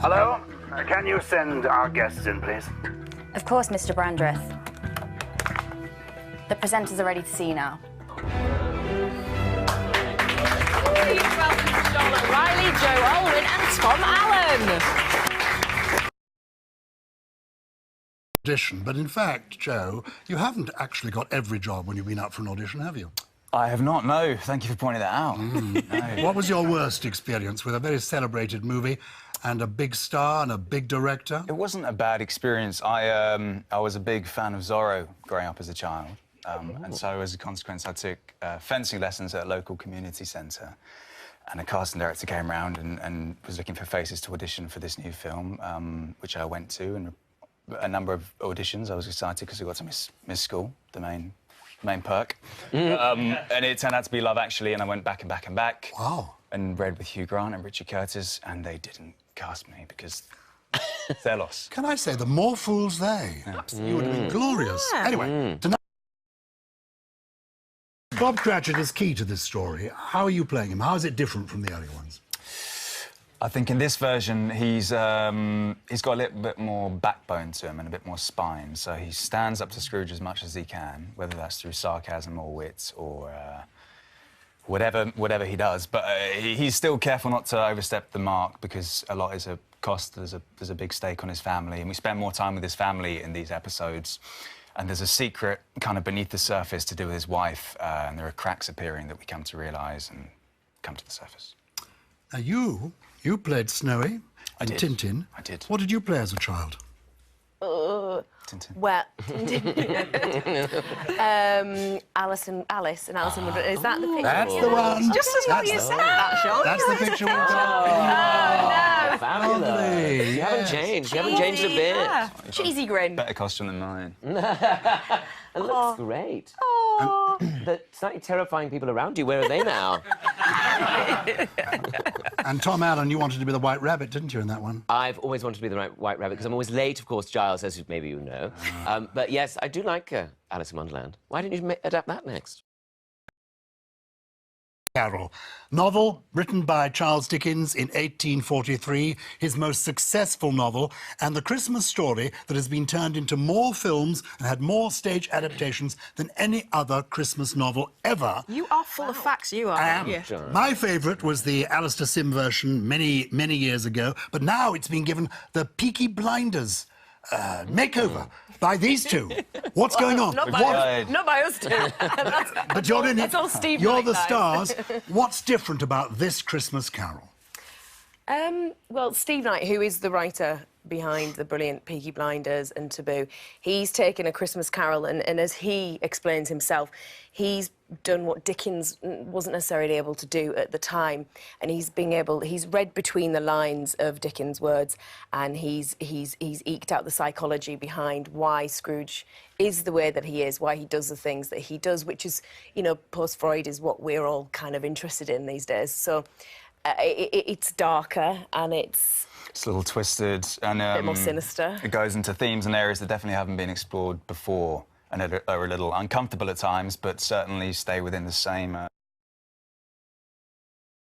Hello? Can you send our guests in, please? Of course, Mr. Brandreth. The presenters are ready to see you now. Please welcome Charlotte Riley, Joe Alwyn and Tom Allen. Audition, but in fact, Joe, you haven't actually got every job when you've been up for an audition, have you? I have not, no. Thank you for pointing that out. No. What was your worst experience with a very celebrated movie and a big star and a big director? It wasn't a bad experience. I was a big fan of Zorro growing up as a child. And so, as a consequence, I took fencing lessons at a local community centre. And a casting director came around and was looking for faces to audition for this new film, which I went to, and a number of auditions. I was excited because I got to miss school, the main perk. And it turned out to be Love Actually, and I went back and back and back. Wow. And read with Hugh Grant and Richard Curtis, and they didn't cast me because it's their loss. Can I say, the more fools they. You would have been glorious. Yeah. Anyway, tonight... Bob Cratchit is key to this story. How are you playing him? How is it different from the earlier ones? I think in this version, he's got a little bit more backbone to him and a bit more spine, so he stands up to Scrooge as much as he can, whether that's through sarcasm or wit or whatever he does. But he's still careful not to overstep the mark because a lot is a cost. There's a big stake on his family, and we spend more time with his family in these episodes. And there's a secret kind of beneath the surface to do with his wife, and there are cracks appearing that we come to realise and come to the surface. Now, you played Snowy in Tintin. I did. What did you play as a child? Tintin. Well, Alice and Wonderland. Is that the picture? That's the one. Just as well you said that, Sean. That's the picture we've got. Oh, no. Fabulous. Lovely. You haven't changed. You haven't changed a bit. Yeah. Cheesy grin. Better costume than mine. It looks great. Oh. The slightly terrifying people around you, where are they now? And Tom Allen, you wanted to be the White Rabbit, didn't you, in that one? I've always wanted to be the White Rabbit because I'm always late, of course, Giles, as maybe you know. But yes, I do like Alice in Wonderland. Why didn't you adapt that next? Carol, novel written by Charles Dickens in 1843, his most successful novel, and the Christmas story that has been turned into more films and had more stage adaptations than any other Christmas novel ever. You are full of facts, you are. I am. Yeah. My favourite was the Alistair Sim version many years ago, but now it's been given the Peaky Blinders makeover by these two. What's going on? Not by us two. But you're in it. That's all Steve You're Knight the knows. stars. What's different about this Christmas Carol? Well, Steve Knight, who is the writer behind the brilliant Peaky Blinders and Taboo, he's taken A Christmas Carol and as he explains himself, he's done what Dickens wasn't necessarily able to do at the time, and he's read between the lines of Dickens' words, and he's eked out the psychology behind why Scrooge is the way that he is, why he does the things that he does, which is, you know, post-Freud is what we're all kind of interested in these days. So it's darker and it's a little twisted and a bit more sinister. It goes into themes and areas that definitely haven't been explored before and are a little uncomfortable at times, but certainly stay within the same